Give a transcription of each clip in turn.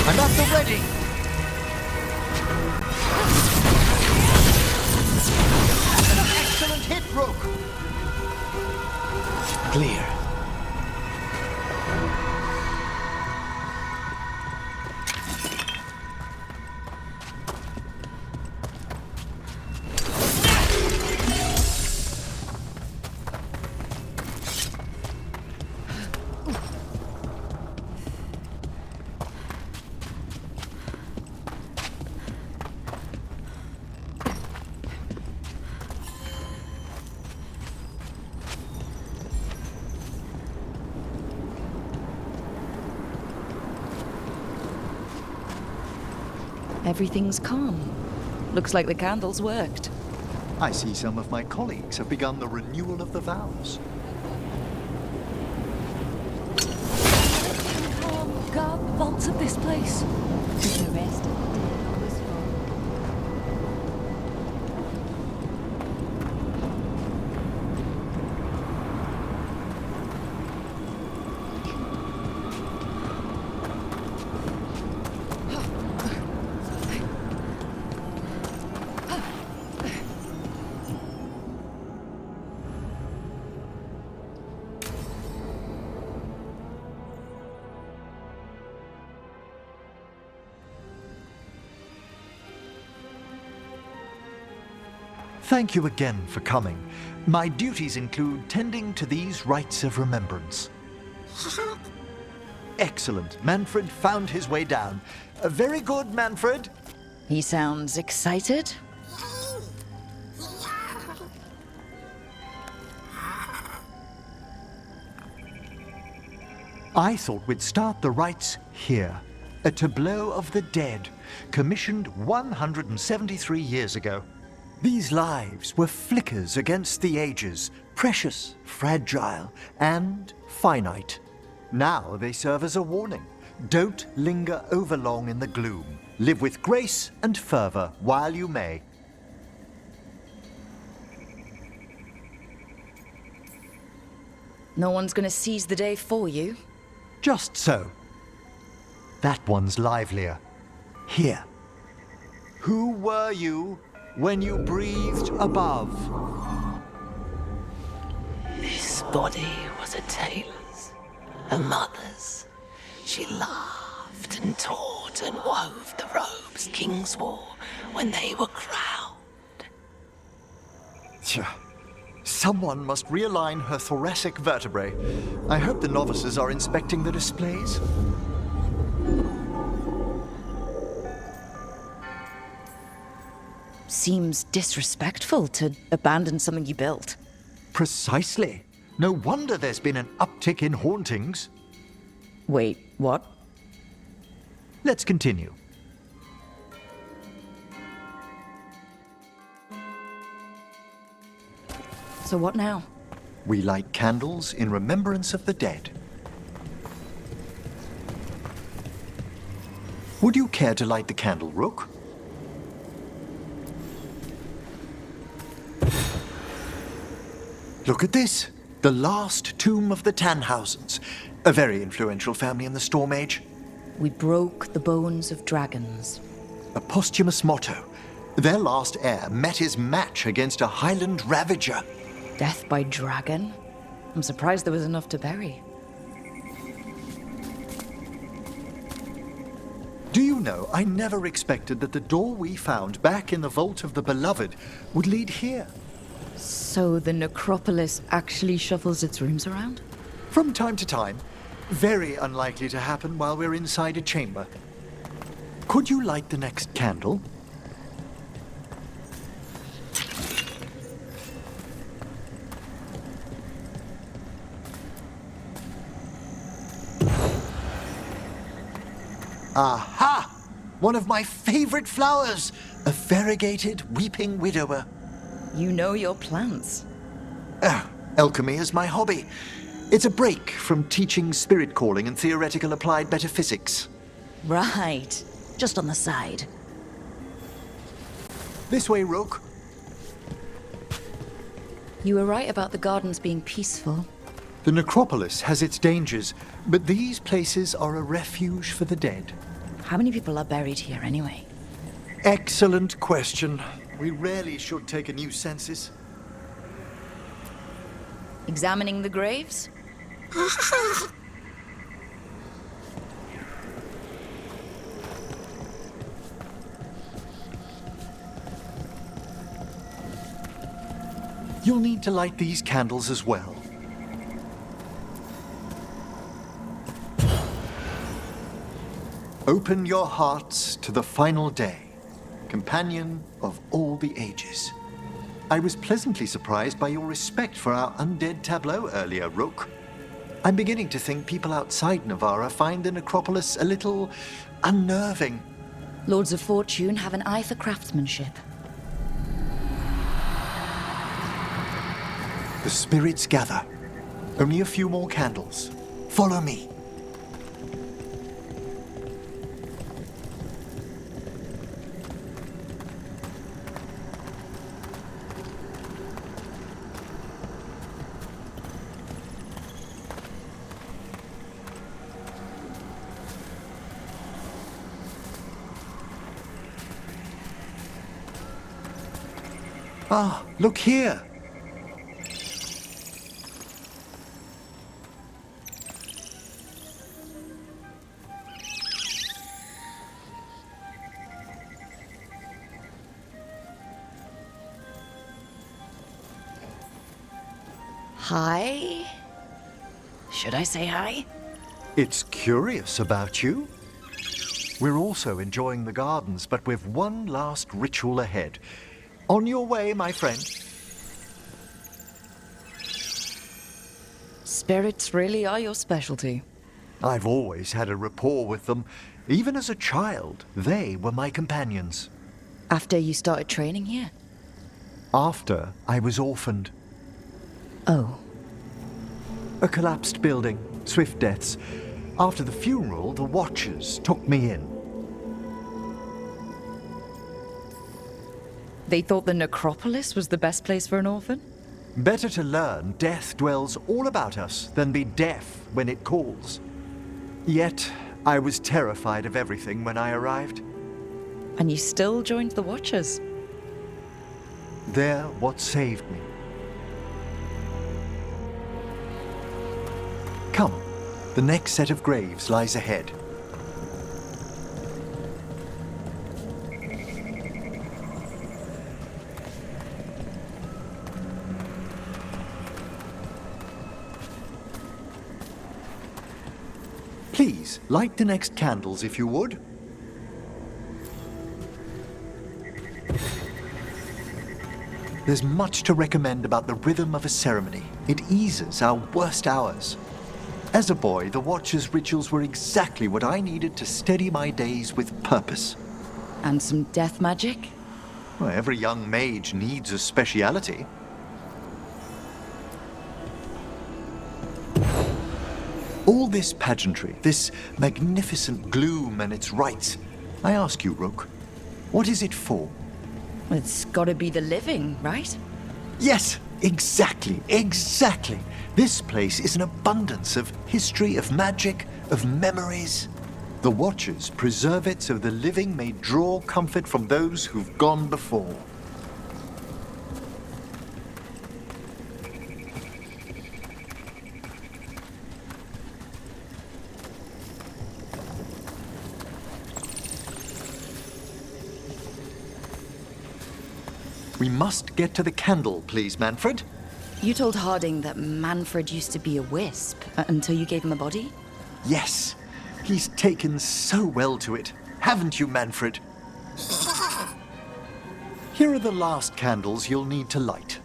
I'm at the ready! An excellent hit, Rook! Clear. Everything's calm. Looks like the candles worked. I see some of my colleagues have begun the renewal of the vows. Guard the vaults of this place. The rest of the day was full. Thank you again for coming. My duties include tending to these rites of remembrance. Excellent. Manfred found his way down. Very good, Manfred. He sounds excited. I thought we'd start the rites here. A tableau of the dead, commissioned 173 years ago. These lives were flickers against the ages, precious, fragile, and finite. Now they serve as a warning. Don't linger overlong in the gloom. Live with grace and fervor while you may. No one's gonna seize the day for you. Just so. That one's livelier. Here. Who were you when you breathed above? This body was a tailor's, a mother's. She laughed and taught and wove the robes kings wore when they were crowned. Tja. Someone must realign her thoracic vertebrae. I hope the novices are inspecting the displays. Seems disrespectful to abandon something you built. Precisely. No wonder there's been an uptick in hauntings. Wait, what? Let's continue. So what now? We light candles in remembrance of the dead. Would you care to light the candle, Rook? Look at this. The last tomb of the Tannhausens. A very influential family in the Storm Age. We broke the bones of dragons. A posthumous motto. Their last heir met his match against a Highland Ravager. Death by dragon? I'm surprised there was enough to bury. Do you know, I never expected that the door we found back in the Vault of the Beloved would lead here. So the Necropolis actually shuffles its rooms around? From time to time. Very unlikely to happen while we're inside a chamber. Could you light the next candle? Aha! One of my favorite flowers! A variegated weeping widower. You know your plants. Alchemy is my hobby. It's a break from teaching spirit calling and theoretical applied metaphysics. Right. Just on the side. This way, Rook. You were right about the gardens being peaceful. The Necropolis has its dangers, but these places are a refuge for the dead. How many people are buried here anyway? Excellent question. We rarely should take a new census. Examining the graves? You'll need to light these candles as well. Open your hearts to the final day, companion of all the ages. I was pleasantly surprised by your respect for our undead tableau earlier, Rook. I'm beginning to think people outside Navarra find the necropolis a little unnerving. Lords of Fortune have an eye for craftsmanship. The spirits gather. Only a few more candles. Follow me. Ah, look here. Hi? Should I say hi? It's curious about you. We're also enjoying the gardens, but with one last ritual ahead. On your way, my friend. Spirits really are your specialty. I've always had a rapport with them. Even as a child, they were my companions. After you started training here? After I was orphaned. Oh. A collapsed building, swift deaths. After the funeral, the Watchers took me in. They thought the Necropolis was the best place for an orphan? Better to learn death dwells all about us than be deaf when it calls. Yet, I was terrified of everything when I arrived. And you still joined the Watchers? They're what saved me. Come, the next set of graves lies ahead. Please, light the next candles if you would. There's much to recommend about the rhythm of a ceremony. It eases our worst hours. As a boy, the Watcher's rituals were exactly what I needed to steady my days with purpose. And some death magic? Well, every young mage needs a speciality. All this pageantry, this magnificent gloom and its rites, I ask you, Rook, what is it for? It's gotta be the living, right? Yes, exactly. This place is an abundance of history, of magic, of memories. The Watchers preserve it so the living may draw comfort from those who've gone before. We must get to the candle, please, Manfred. You told Harding that Manfred used to be a wisp until you gave him a body? Yes, he's taken so well to it. Haven't you, Manfred? Here are the last candles you'll need to light.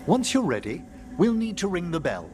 Once you're ready, we'll need to ring the bell.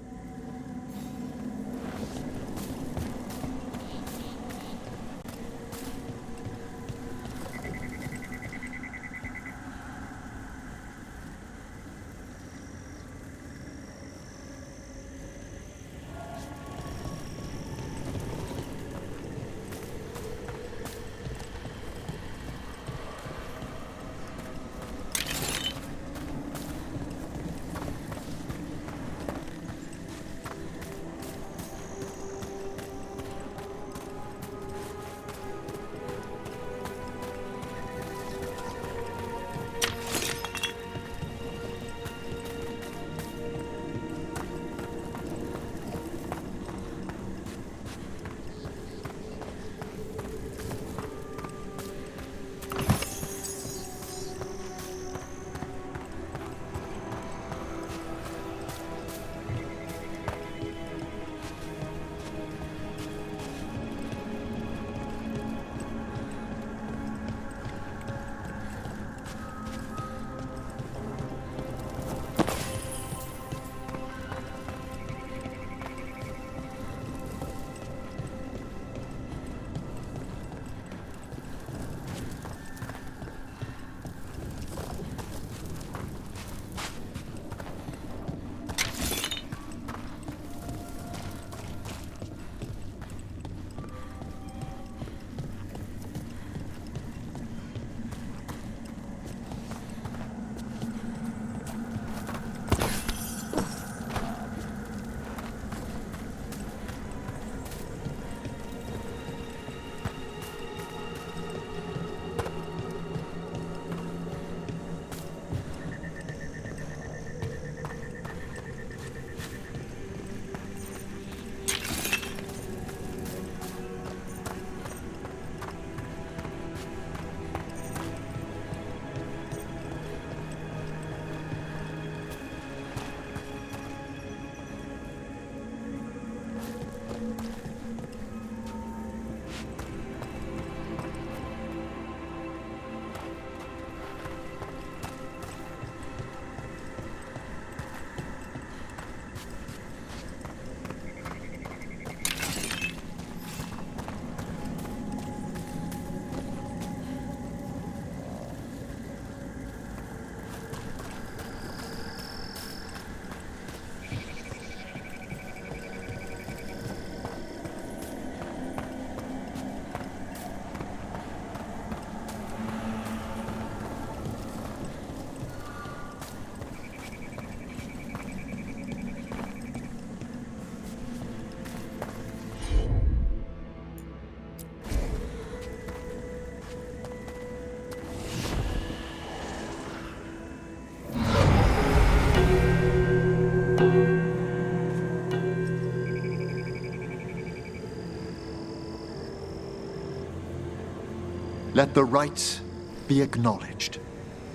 Let the rites be acknowledged.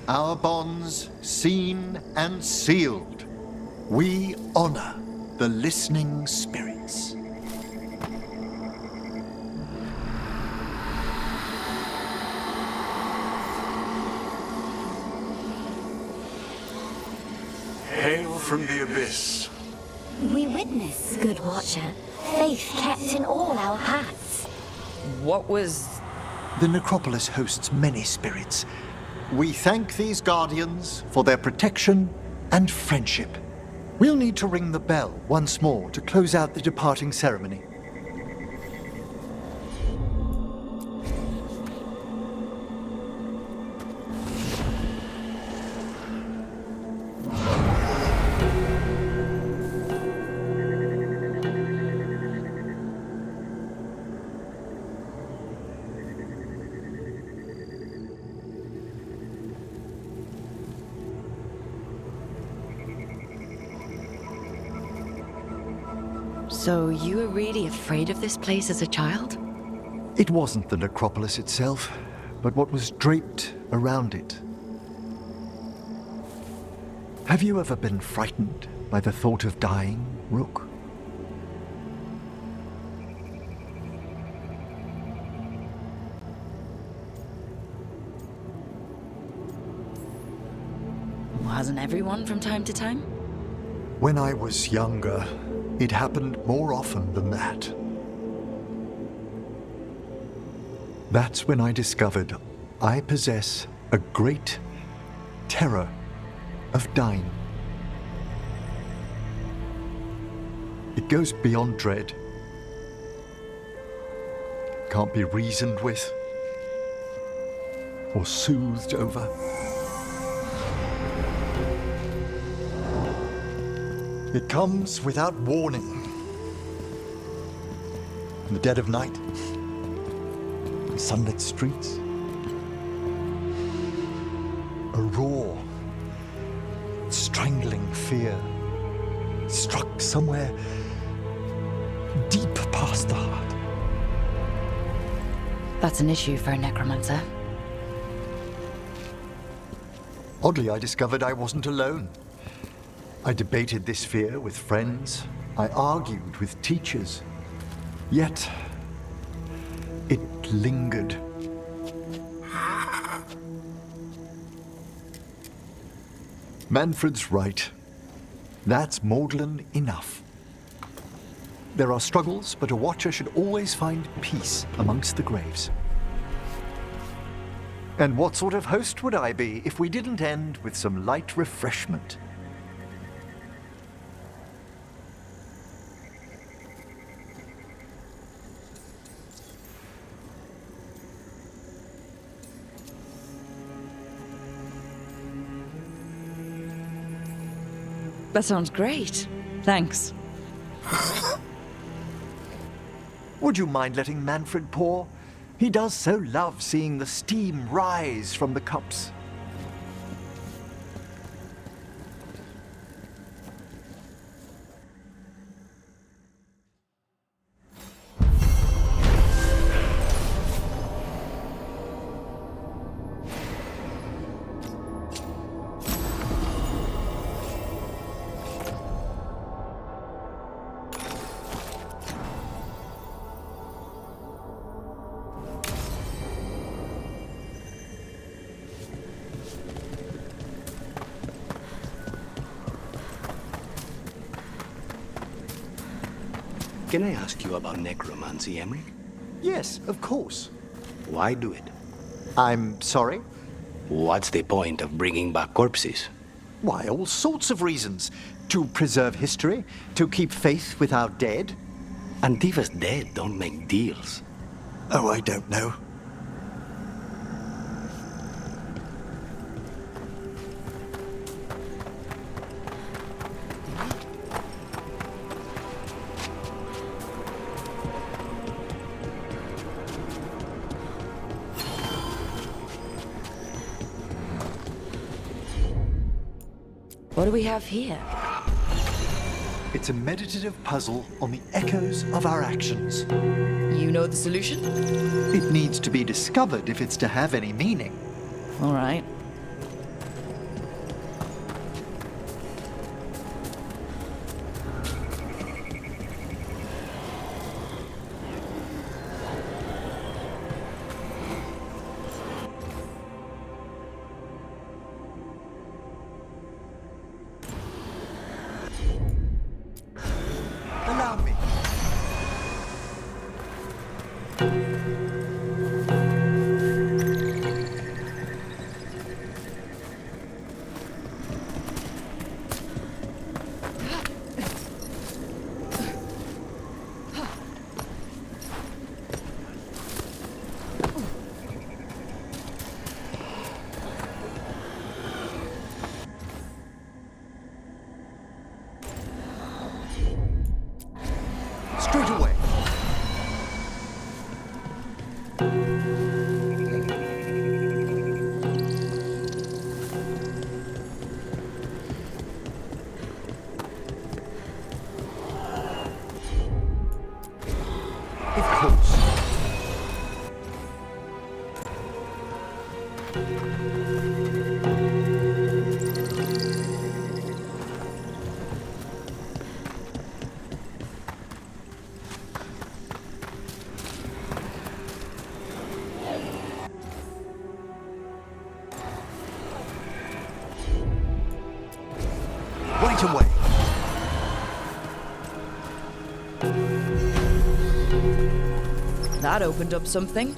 Our bonds seen and sealed. We honor the listening spirits. Hail from the abyss. We witness, good watcher, faith kept in all our hearts. What was... The Necropolis hosts many spirits. We thank these guardians for their protection and friendship. We'll need to ring the bell once more to close out the departing ceremony. So you were really afraid of this place as a child? It wasn't the necropolis itself, but what was draped around it. Have you ever been frightened by the thought of dying, Rook? Wasn't everyone from time to time? When I was younger, it happened more often than that. That's when I discovered I possess a great terror of dying. It goes beyond dread. Can't be reasoned with or soothed over. It comes without warning. In the dead of night, in sunlit streets, a raw, strangling fear struck somewhere deep past the heart. That's an issue for a necromancer. Oddly, I discovered I wasn't alone. I debated this fear with friends. I argued with teachers. Yet, it lingered. Manfred's right. That's maudlin enough. There are struggles, but a watcher should always find peace amongst the graves. And what sort of host would I be if we didn't end with some light refreshment? That sounds great. Thanks. Would you mind letting Manfred pour? He does so love seeing the steam rise from the cups. Can I ask you about necromancy, Emric? Yes, of course. Why do it? I'm sorry? What's the point of bringing back corpses? Why, all sorts of reasons. To preserve history, to keep faith with our dead. Antifa's dead don't make deals. Oh, I don't know. What do we have here? It's a meditative puzzle on the echoes of our actions. You know the solution? It needs to be discovered if it's to have any meaning. All right. Allow me. Straight away. Of course. Right away. That opened up something.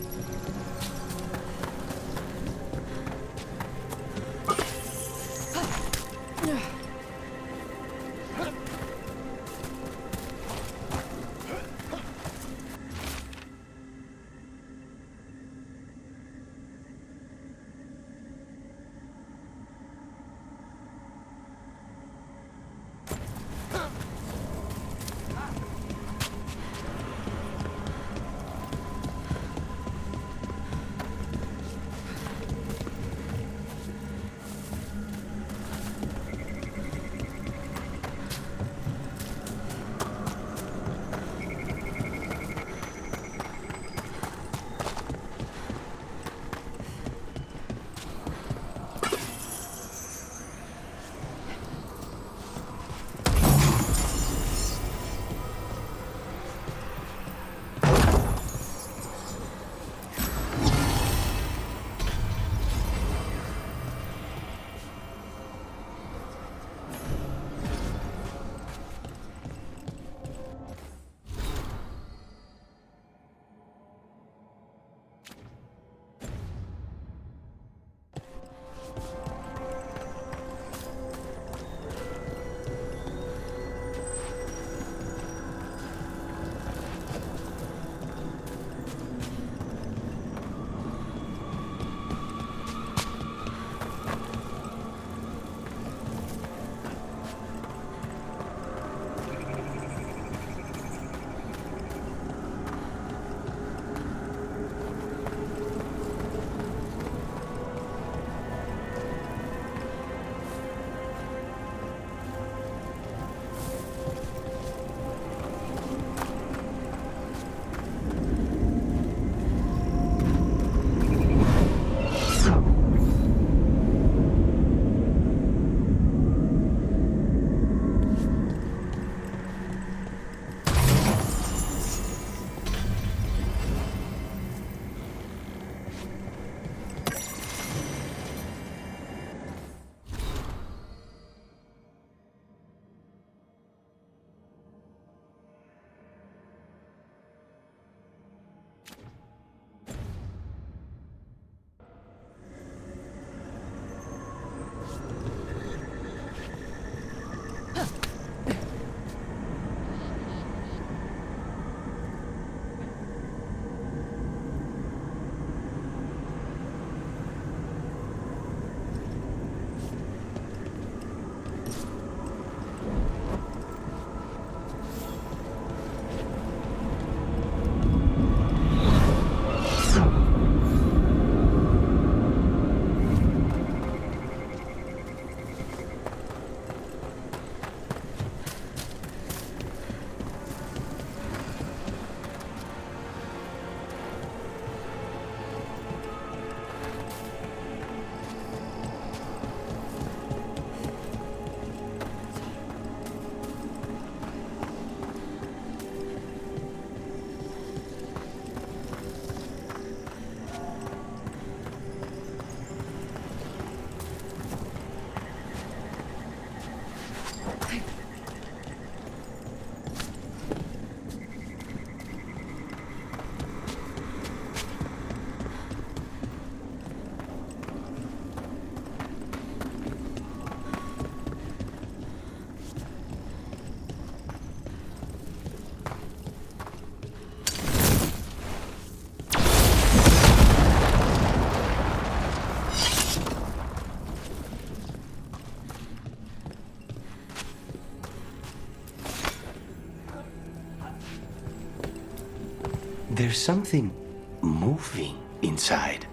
There's something moving inside.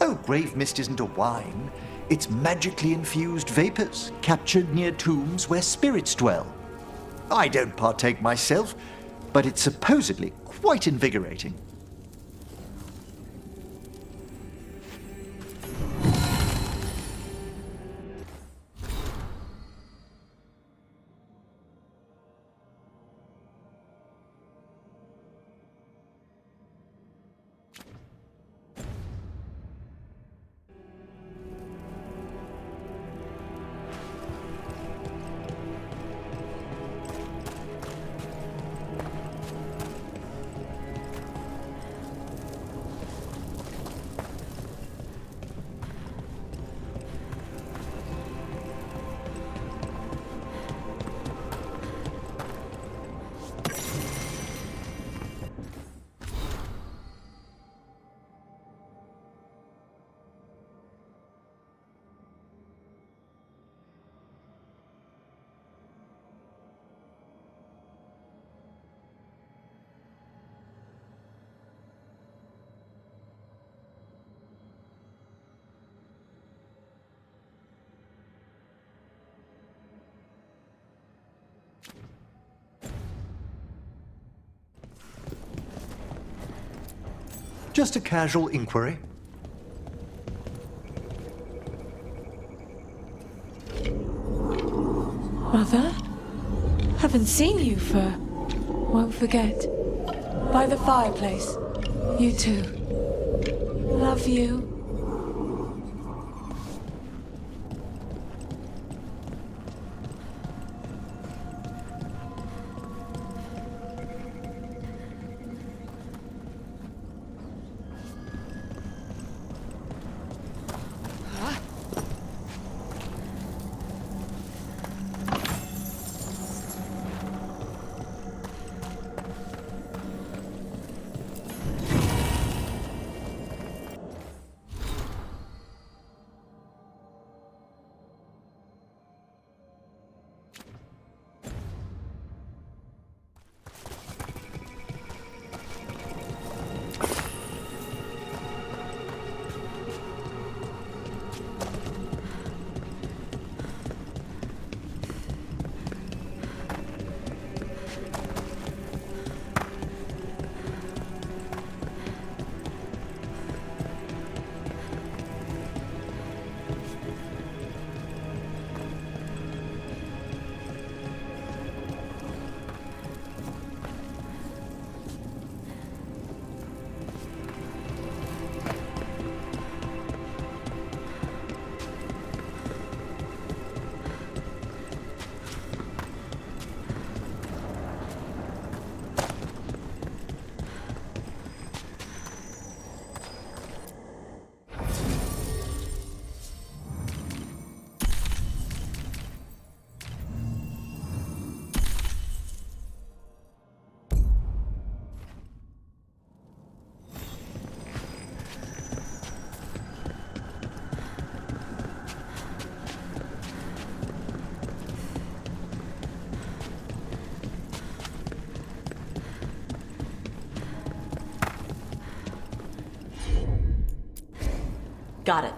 Oh, grave mist isn't a wine. It's magically infused vapors captured near tombs where spirits dwell. I don't partake myself, but it's supposedly quite invigorating. Just a casual inquiry. Mother? Haven't seen you for... Won't forget. By the fireplace. You too. Love you. Got it.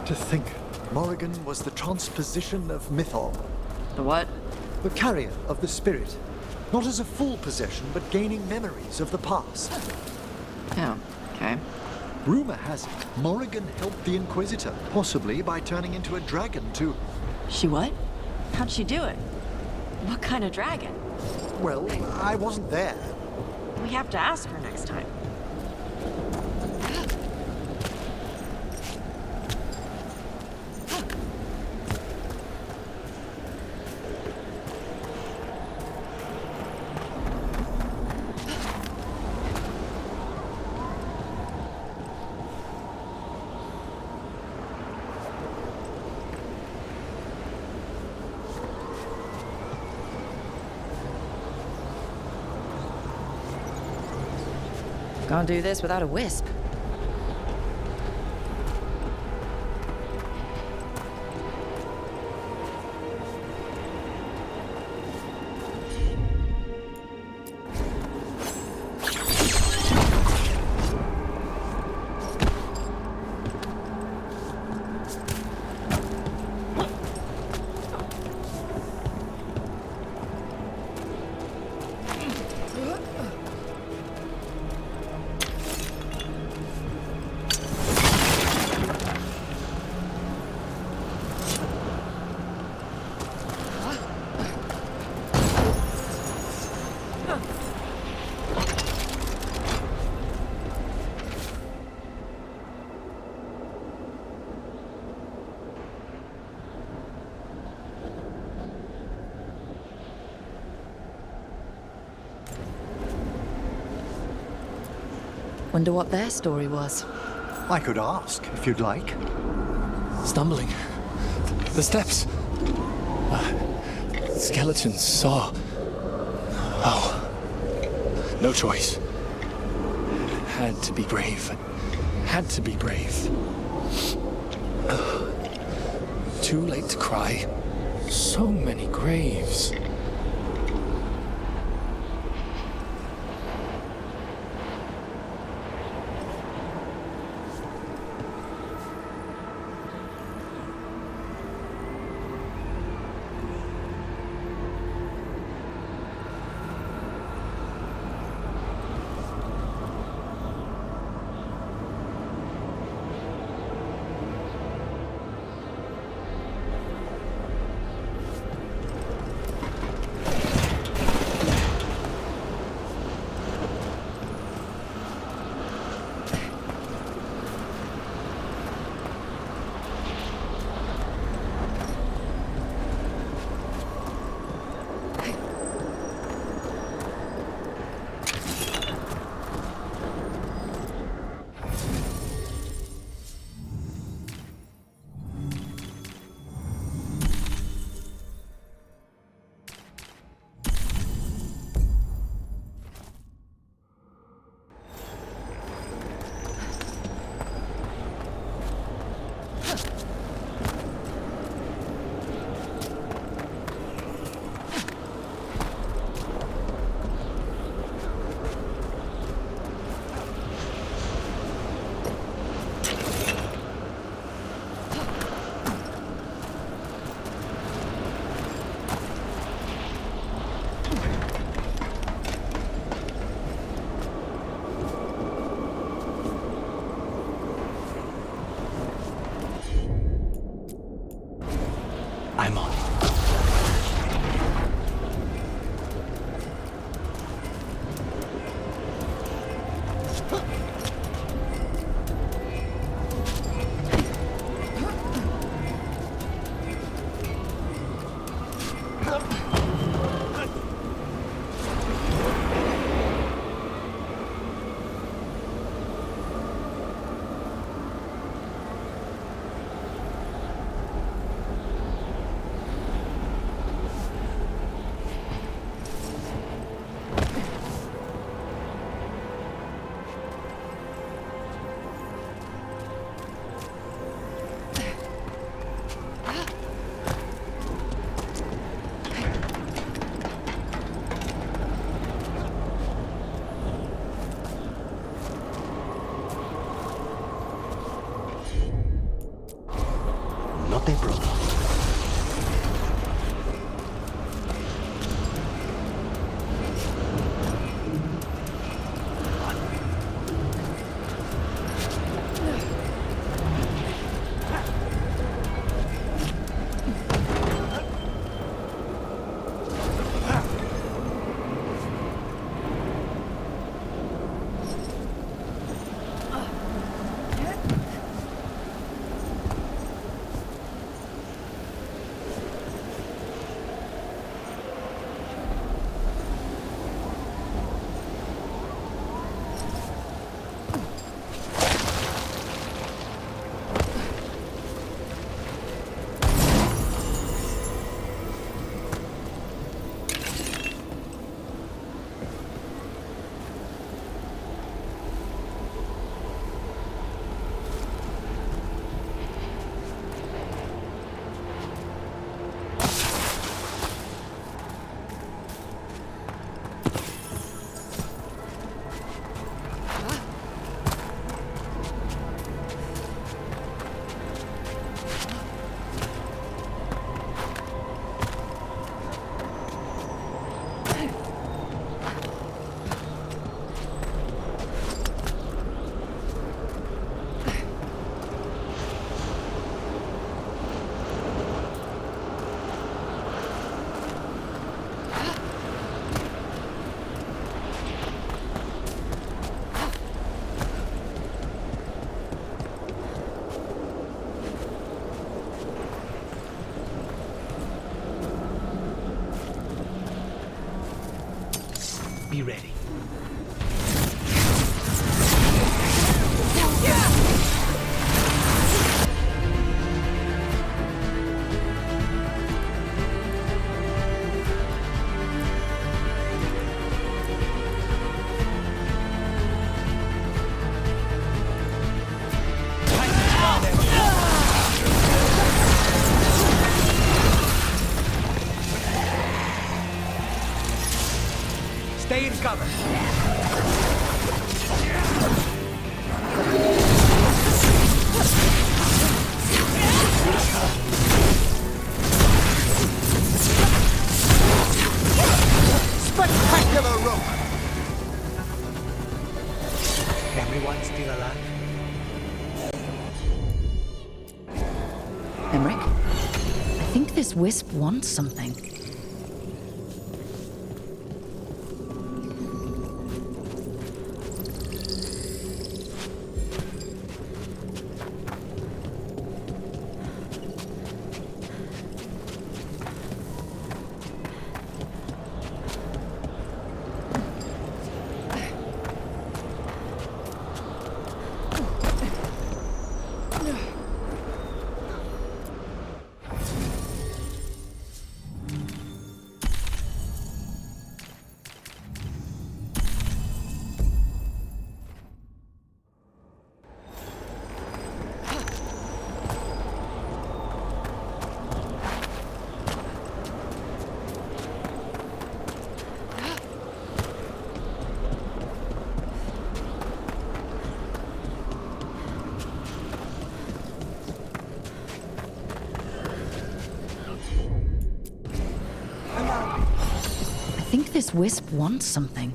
To think, Morrigan was the transposition of Mythol, The what? the carrier of the spirit. Not as a full possession, but gaining memories of the past. Oh, okay. Rumor has it, Morrigan helped the Inquisitor, possibly by turning into a dragon to... She what? How'd she do it? What kind of dragon? Well, I wasn't there. We have to ask her next time. Can't do this without a wisp. Wonder what their story was. I could ask, if you'd like. Stumbling. The steps. Skeletons saw. Oh. No choice. Had to be brave. Had to be brave. Too late to cry. So many graves. I'm on. they broke. Be ready. Stay in cover. Spectacular rope! Everyone still alive? Emmerich, I think this wisp wants something. I think this wisp wants something.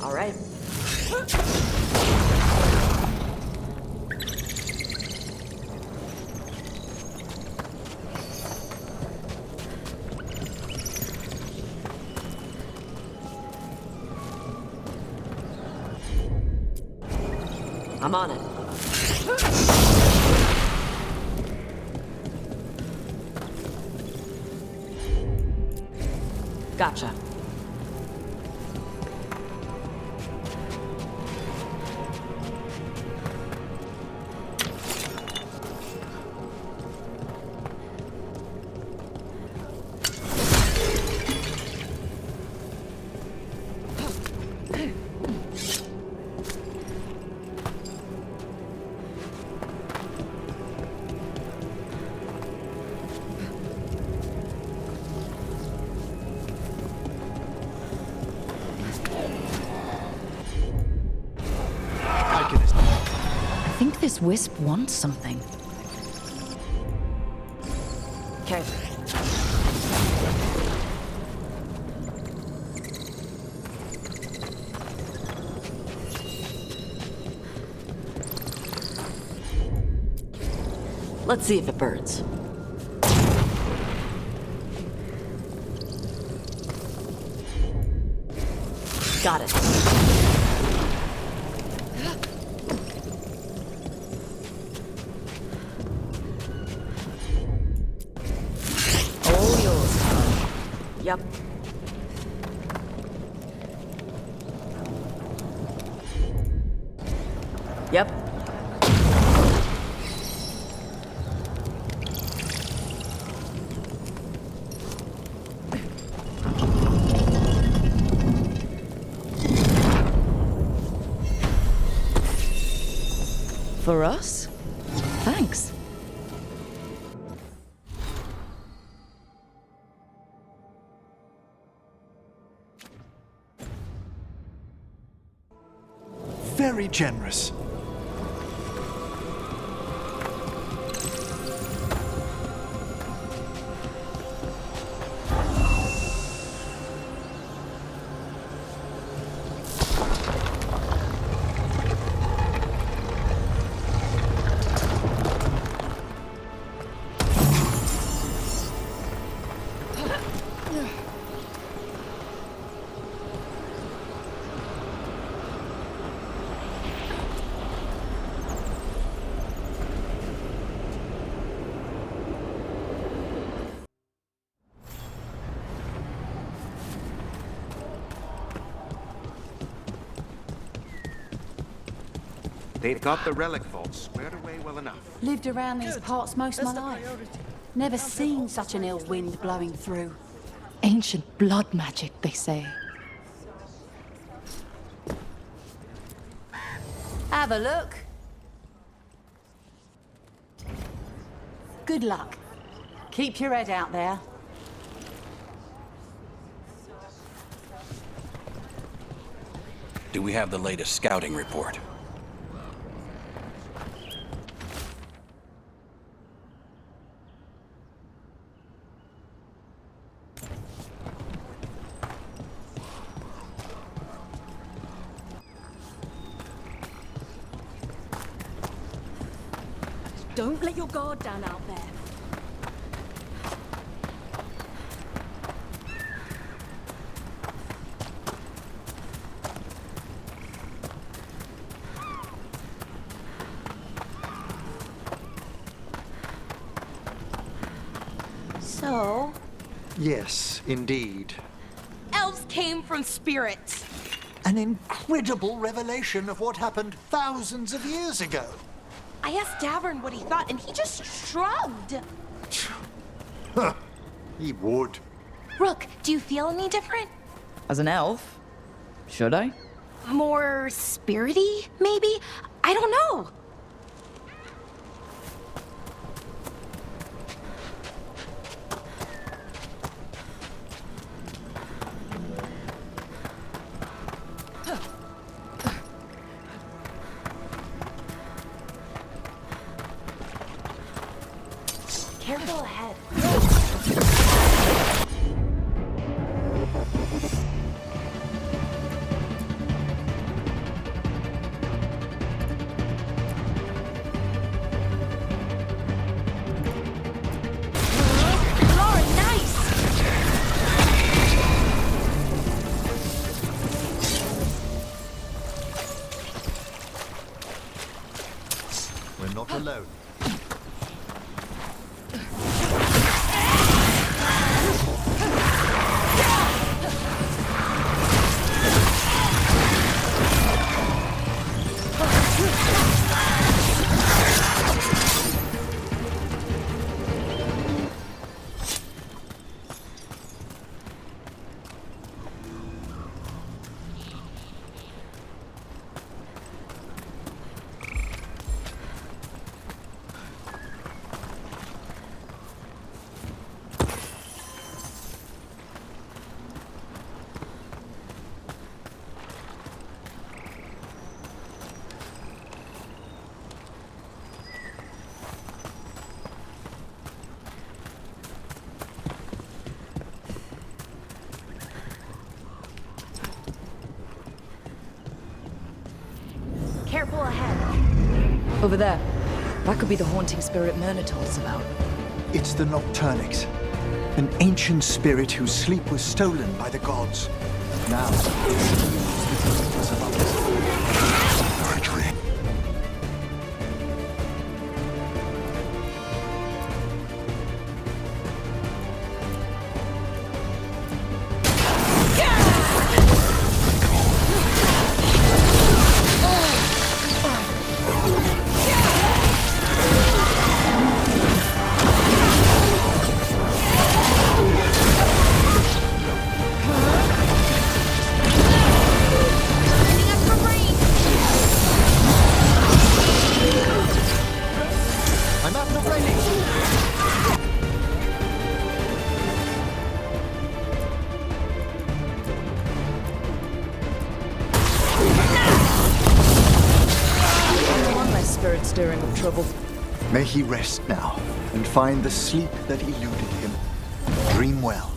All right. I'm on it. Gotcha. I think this wisp wants something. Okay. Let's see if it burns. Got it. All yours, Tom. Yep. Yep. For us? Thanks. Very generous. They've got the relic vault squared away well enough. Lived around these parts most of my life. Never seen such an ill wind blowing through. Ancient blood magic, they say. Have a look. Good luck. Keep your head out there. Do we have the latest scouting report? Don't let your guard down out there. So? Yes, indeed. Elves came from spirits. An incredible revelation of what happened thousands of years ago. I asked Davern what he thought, and he just shrugged. He would. Rook, do you feel any different? As an elf? Should I? More spirity, maybe? I don't know. Careful ahead. Lauren, nice! We're not alone. Careful ahead. Over there. That could be the haunting spirit Myrna told us about. It's the Nocturnix, an ancient spirit whose sleep was stolen by the gods. Now, Stirring up trouble. may he rest now and find the sleep that eluded him. Dream well.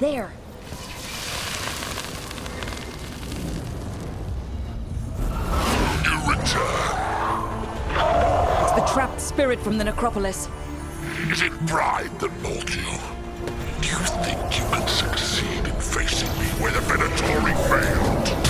There. You return. It's the trapped spirit from the Necropolis. Is it pride that mold you? Do you think you can succeed in facing me where the Venatori failed?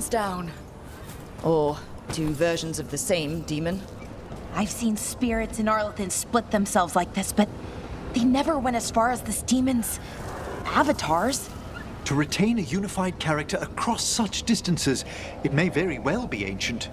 Down. Or two versions of the same demon. I've seen spirits in Arlethan split themselves like this, but they never went as far as this demon's avatars. To retain a unified character across such distances, it may very well be ancient.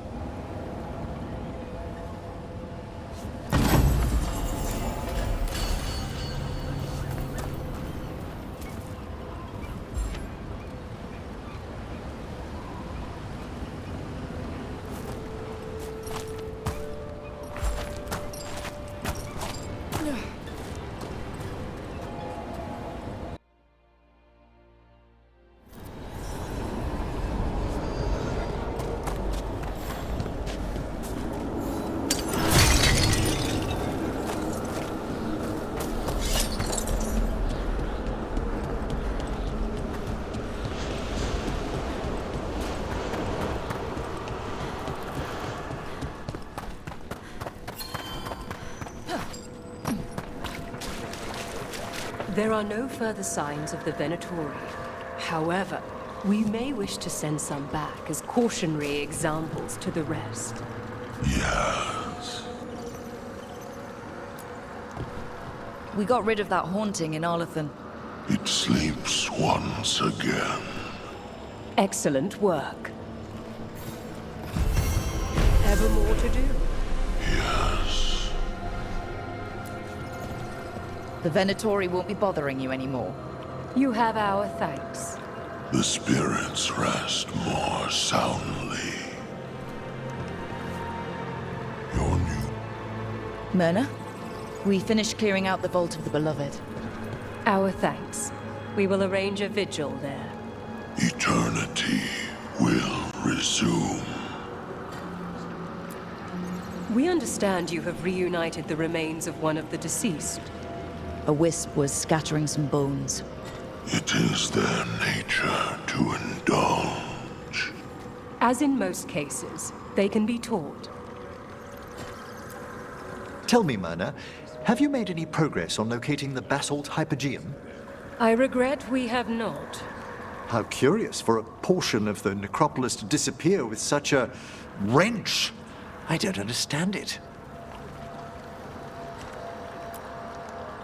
There are no further signs of the Venatori. However, we may wish to send some back as cautionary examples to the rest. Yes. We got rid of that haunting in Arlethan. It sleeps once again. Excellent work. Ever more to do? Yes. The Venatori won't be bothering you anymore. You have our thanks. The spirits rest more soundly. Your new... Myrna, we finished clearing out the Vault of the Beloved. Our thanks. We will arrange a vigil there. Eternity will resume. We understand you have reunited the remains of one of the deceased. A wisp was scattering some bones. It is their nature to indulge. As in most cases, they can be taught. Tell me, Myrna, have you made any progress on locating the basalt hypogeum? I regret we have not. How curious for a portion of the necropolis to disappear with such a wrench. I don't understand it.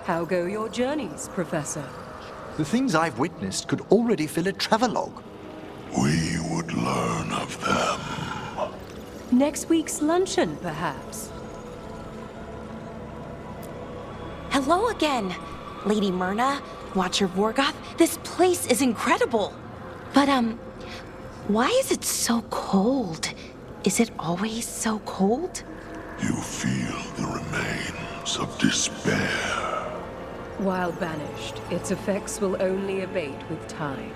How go your journeys, Professor? The things I've witnessed could already fill a travelogue. We would learn of them. Next week's luncheon, perhaps? Hello again. Lady Myrna, Watcher Vorgoth, this place is incredible. But, why is it so cold? Is it always so cold? You feel the remains of despair. While banished, its effects will only abate with time.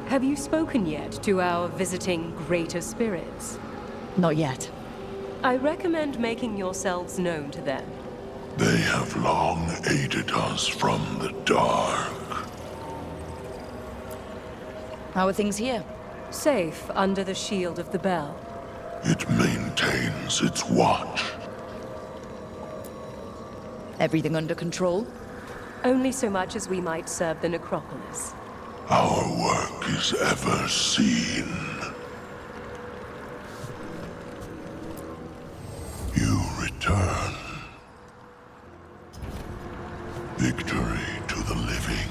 Have you spoken yet to our visiting greater spirits? Not yet. I recommend making yourselves known to them. They have long aided us from the dark. How are things here? Safe under the shield of the bell. It maintains its watch. Everything under control? Only so much as we might serve the Necropolis. Our work is ever seen. You return. Victory to the living.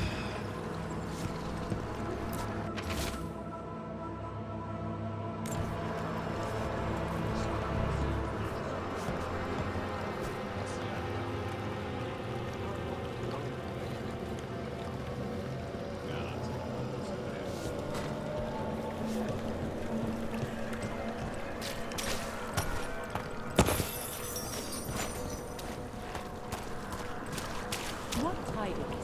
What tidings?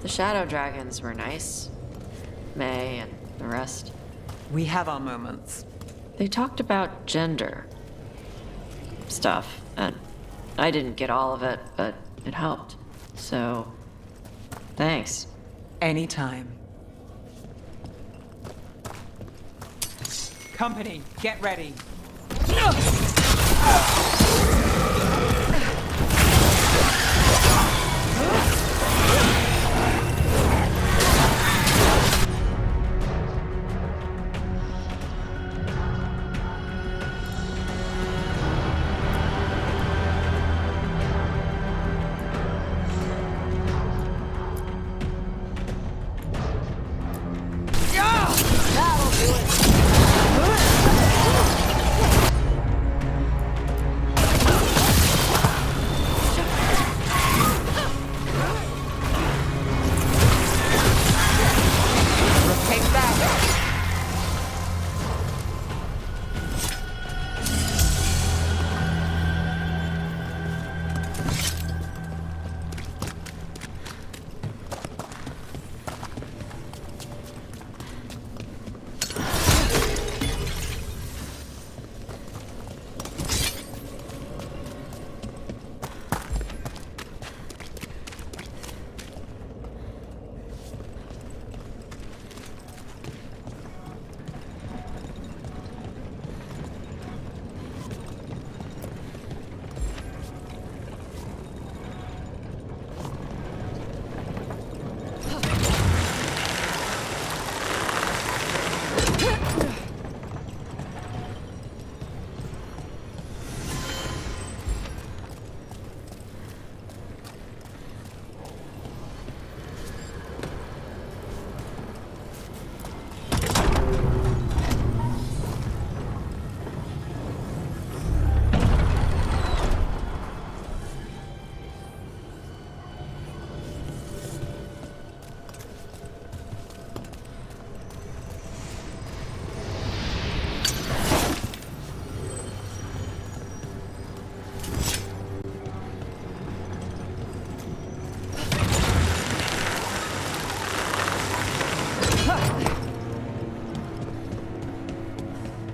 The Shadow Dragons were nice. May and the rest. We have our moments. They talked about gender stuff, and I didn't get all of it, but it helped. So, thanks. Anytime. Company, get ready.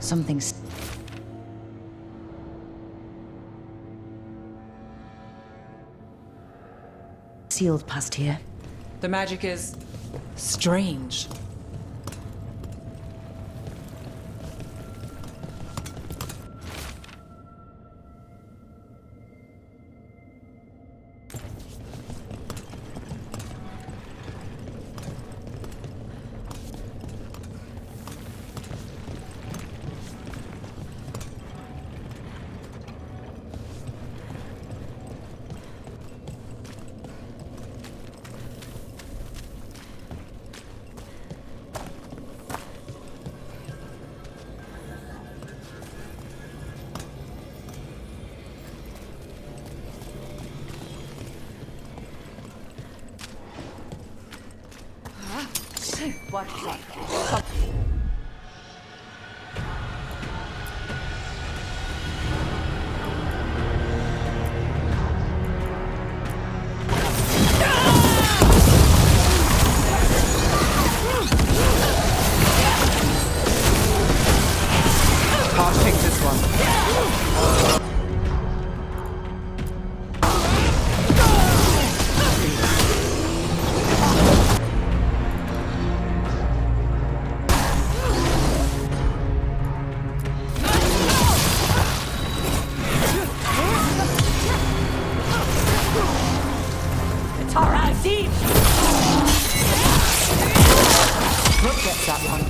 Something's... sealed past here. The magic is strange. What? I'll take this one. Brooke gets that one.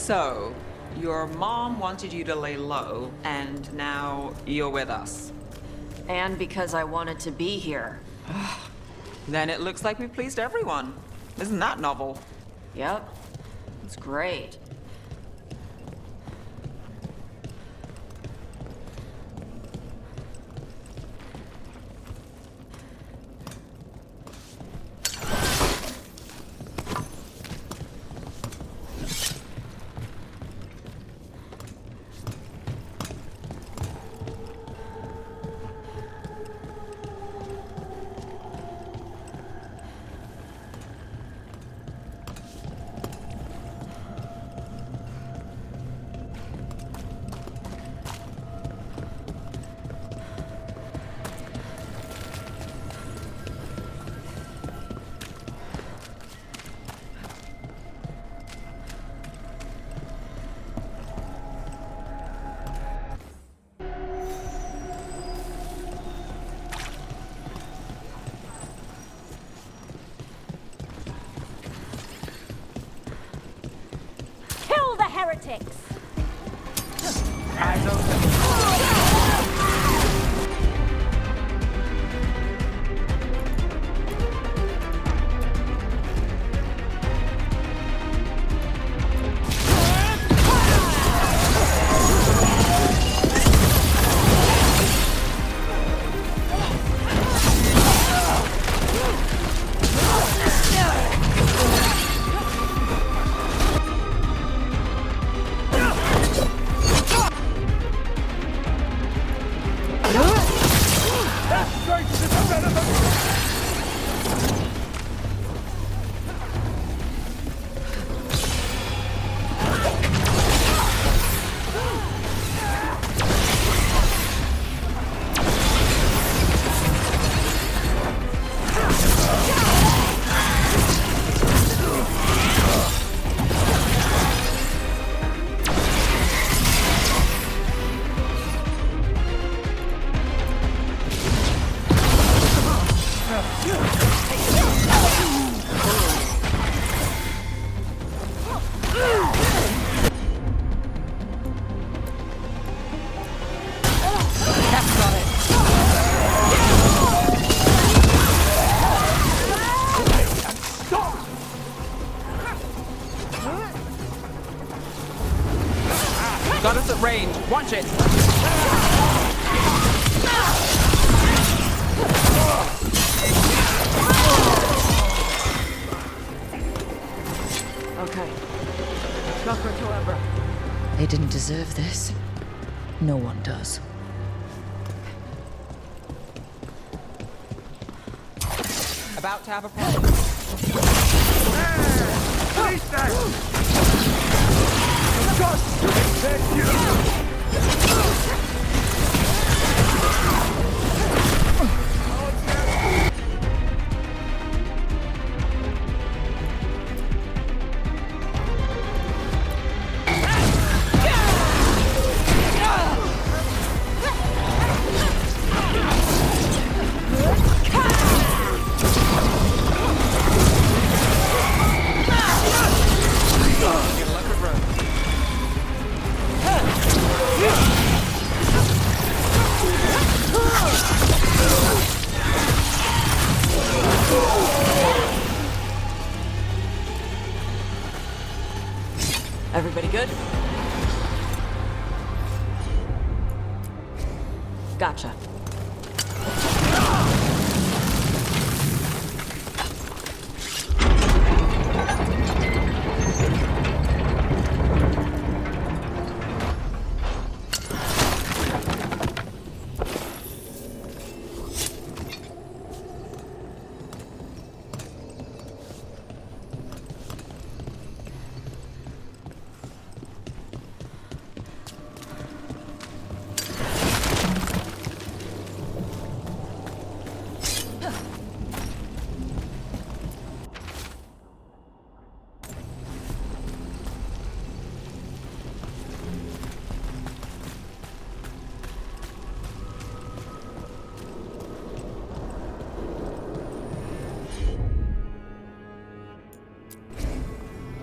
So, your mom wanted you to lay low, and now you're with us. And because I wanted to be here. Then it looks like we pleased everyone. Isn't that novel? Yep. It's great. Kill the heretics! Eyes open. Got us at range. Watch it. Okay. Chakra to Abra. They didn't deserve this. No one does. About to have a problem. Please, just protect you! Everybody good? Gotcha.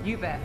You bet.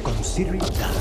Consider it done.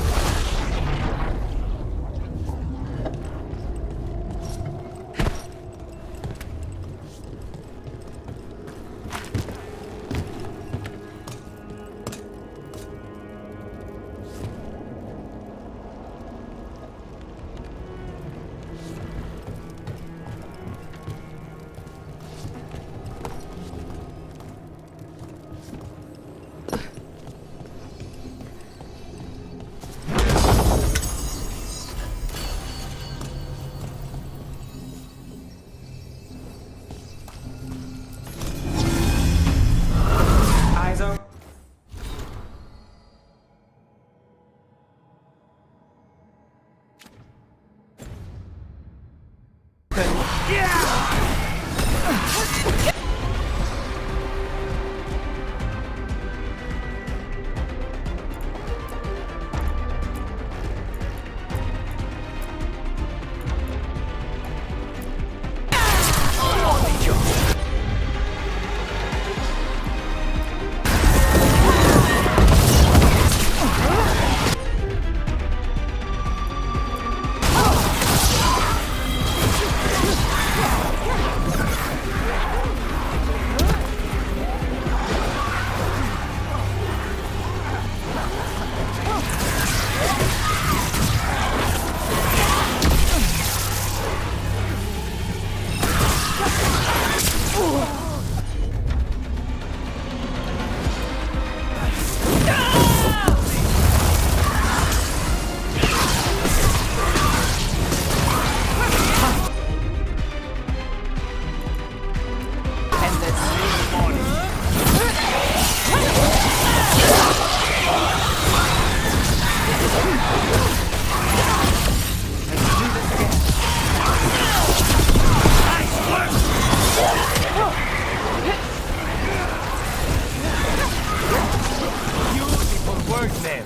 word, man.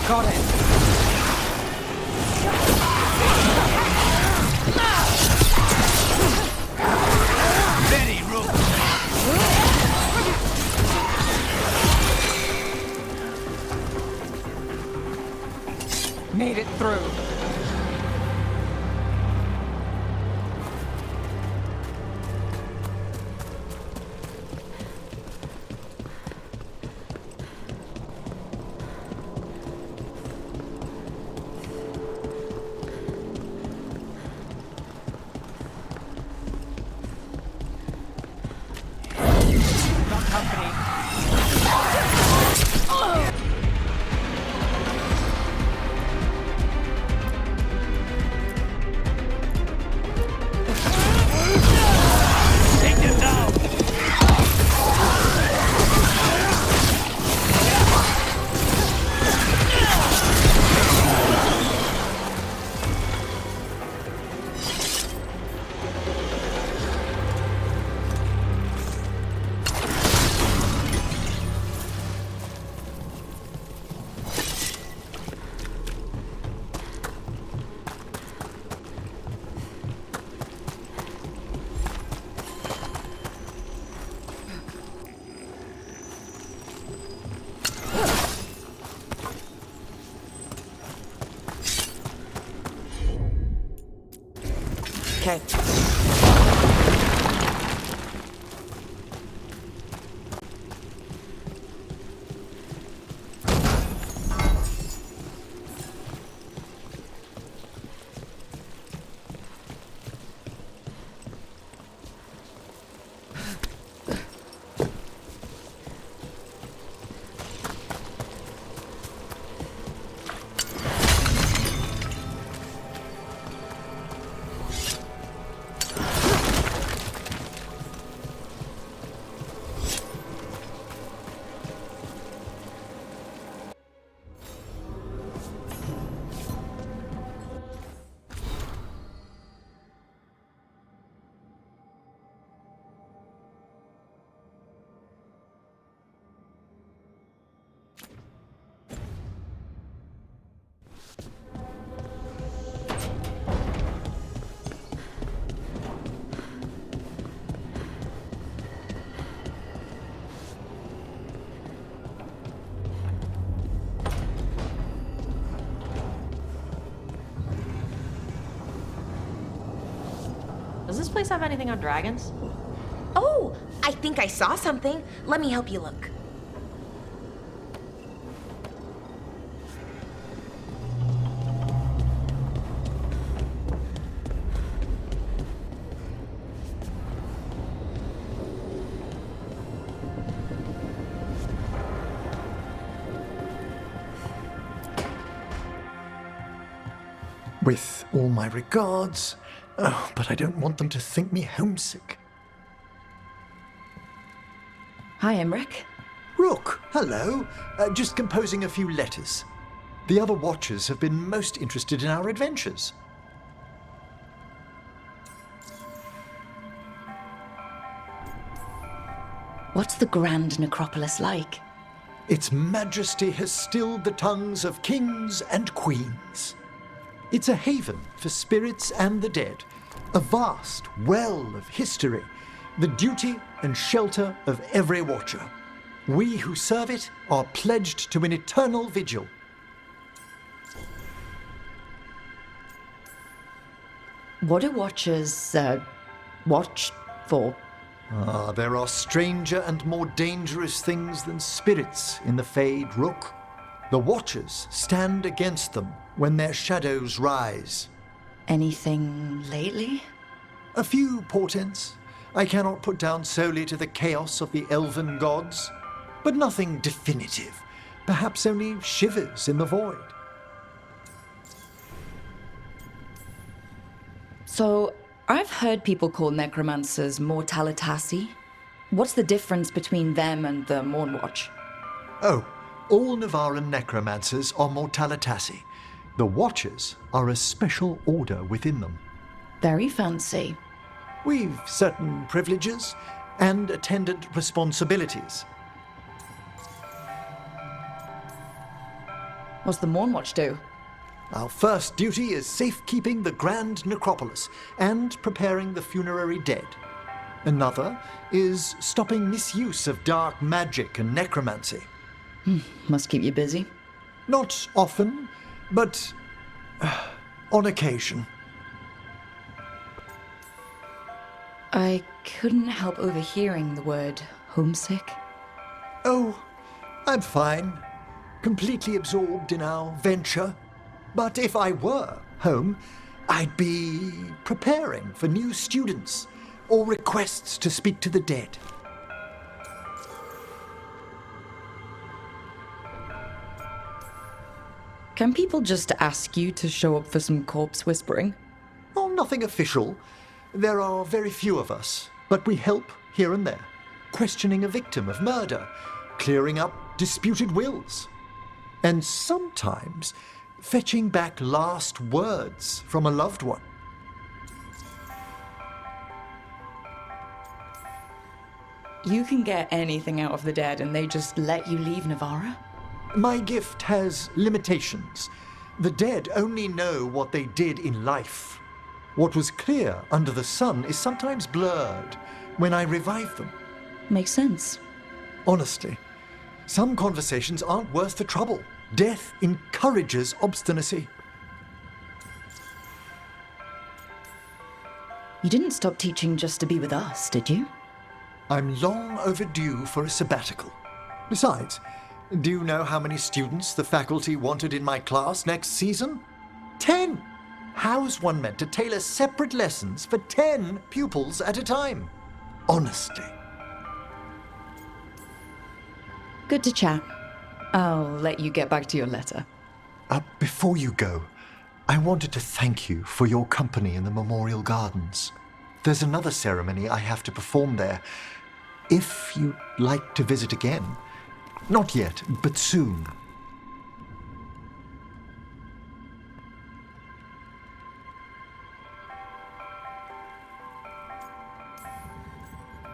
Got it. Ready, Rook. Made it through. Okay. Does this place have anything on dragons? Oh, I think I saw something. Let me help you look. With all my regards. Oh, but I don't want them to think me homesick. Hi, Emmerich. Rook, hello. Just composing a few letters. The other Watchers have been most interested in our adventures. What's the Grand Necropolis like? Its majesty has stilled the tongues of kings and queens. It's a haven for spirits and the dead, a vast well of history, the duty and shelter of every Watcher. We who serve it are pledged to an eternal vigil. What do Watchers, watch for? There are stranger and more dangerous things than spirits in the Fade, Rook. The Watchers stand against them when their shadows rise. Anything lately? A few portents I cannot put down solely to the chaos of the elven gods, but nothing definitive. Perhaps only shivers in the void. So, I've heard people call necromancers mortalitasi. What's the difference between them and the Mornwatch? Oh, all Navaran necromancers are mortalitasi. The Watchers are a special order within them. Very fancy. We've certain privileges and attendant responsibilities. What's the Mornwatch do? Our first duty is safekeeping the Grand Necropolis and preparing the funerary dead. Another is stopping misuse of dark magic and necromancy. Must keep you busy. Not often, but on occasion. I couldn't help overhearing the word homesick. Oh, I'm fine. Completely absorbed in our venture. But if I were home, I'd be preparing for new students or requests to speak to the dead. Can people just ask you to show up for some corpse whispering? Oh, nothing official. There are very few of us, but we help here and there. Questioning a victim of murder, clearing up disputed wills, and sometimes fetching back last words from a loved one. You can get anything out of the dead and they just let you leave Navarra? My gift has limitations. The dead only know what they did in life. What was clear under the sun is sometimes blurred when I revive them. Makes sense. Honestly, some conversations aren't worth the trouble. Death encourages obstinacy. You didn't stop teaching just to be with us, did you? I'm long overdue for a sabbatical. Besides, do you know how many students the faculty wanted in my class next season? 10! How's one meant to tailor separate lessons for 10 pupils at a time? Honestly. Good to chat. I'll let you get back to your letter. Before you go, I wanted to thank you for your company in the Memorial Gardens. There's another ceremony I have to perform there. If you'd like to visit again. Not yet, but soon.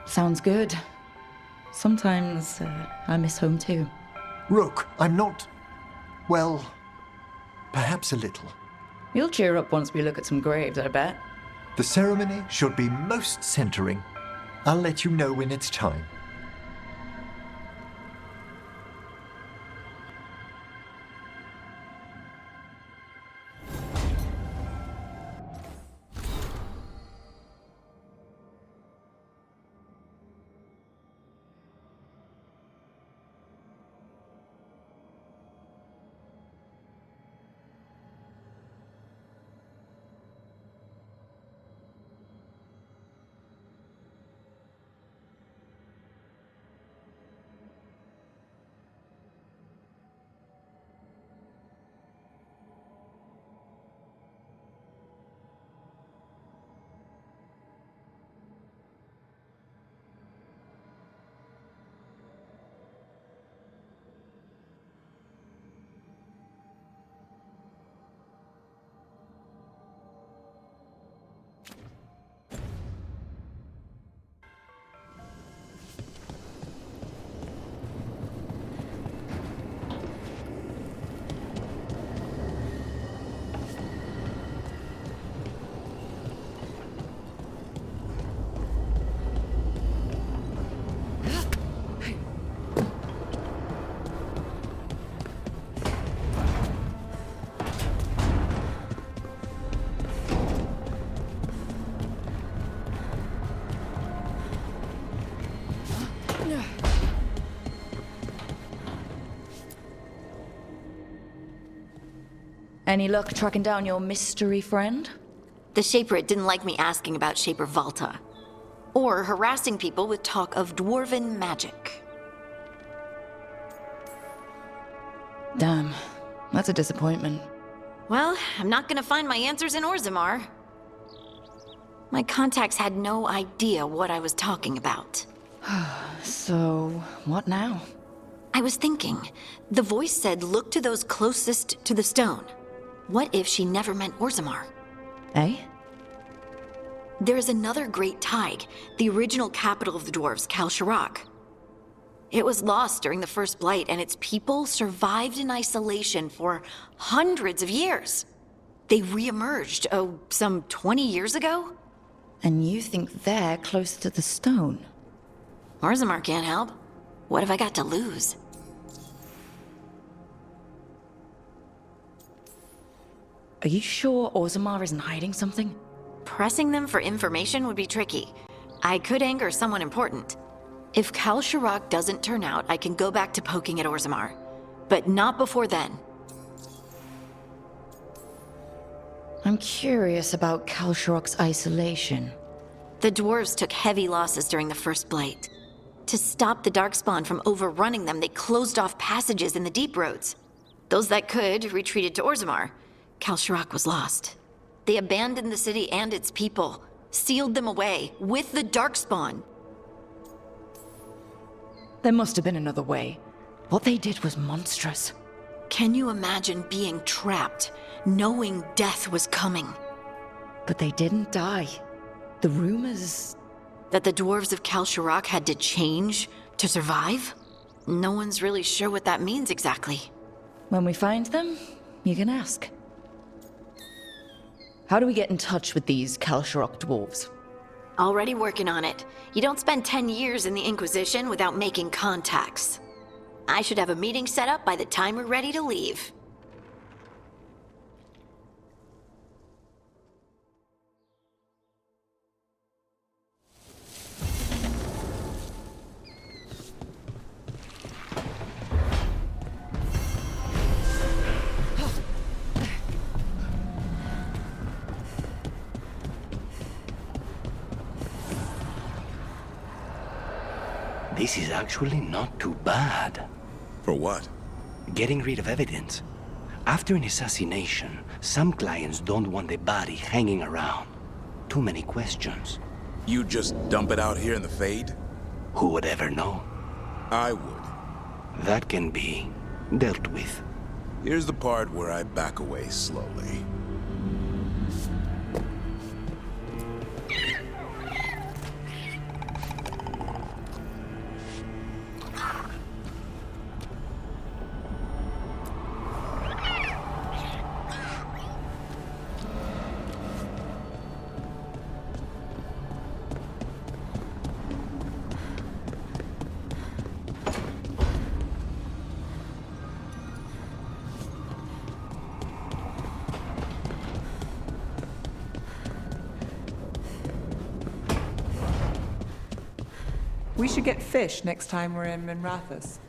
Sounds good. Sometimes I miss home too. Rook, I'm not... well, perhaps a little. You'll cheer up once we look at some graves, I bet. The ceremony should be most centering. I'll let you know when it's time. Any luck tracking down your mystery friend? The Shaper didn't like me asking about Shaper Valta, or harassing people with talk of dwarven magic. Damn, that's a disappointment. Well, I'm not gonna find my answers in Orzammar. My contacts had no idea what I was talking about. So, what now? I was thinking, the voice said look to those closest to the stone. What if she never meant Orzammar? Eh? There's another great Tig, the original capital of the dwarves, Kalsharak. It was lost during the First Blight, and its people survived in isolation for hundreds of years. They re-emerged, some 20 years ago? And you think they're close to the stone? Orzammar can't help. What have I got to lose? Are you sure Orzammar isn't hiding something? Pressing them for information would be tricky. I could anger someone important. If Kalsharak doesn't turn out, I can go back to poking at Orzammar. But not before then. I'm curious about Kalsharak's isolation. The dwarves took heavy losses during the First Blight. To stop the Darkspawn from overrunning them, they closed off passages in the deep roads. Those that could retreated to Orzammar. Kalsharak was lost. They abandoned the city and its people, sealed them away with the Darkspawn. There must have been another way. What they did was monstrous. Can you imagine being trapped, knowing death was coming? But they didn't die. The rumors... That the dwarves of Kalsharak had to change to survive? No one's really sure what that means exactly. When we find them, you can ask. How do we get in touch with these Kalsharak dwarves? Already working on it. You don't spend 10 years in the Inquisition without making contacts. I should have a meeting set up by the time we're ready to leave. This is actually not too bad. For what? Getting rid of evidence. After an assassination, some clients don't want the body hanging around. Too many questions. You just dump it out here in the Fade? Who would ever know? I would. That can be dealt with. Here's the part where I back away slowly. We should get fish next time we're in Minrathous.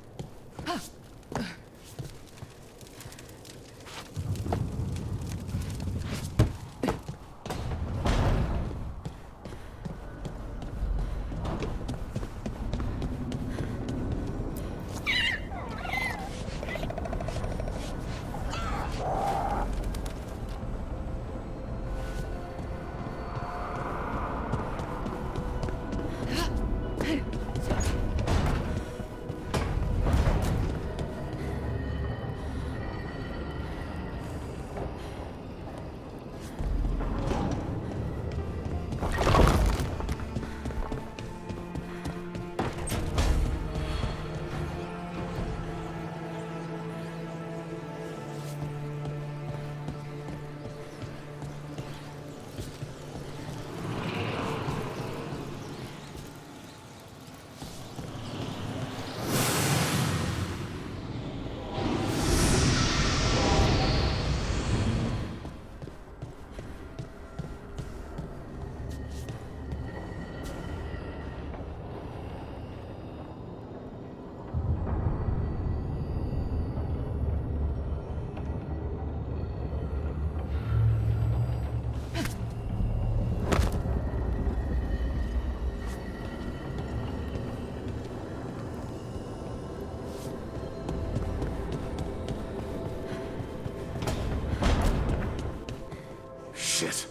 Shit.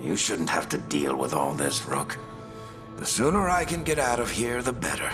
You shouldn't have to deal with all this, Rook. The sooner I can get out of here, the better.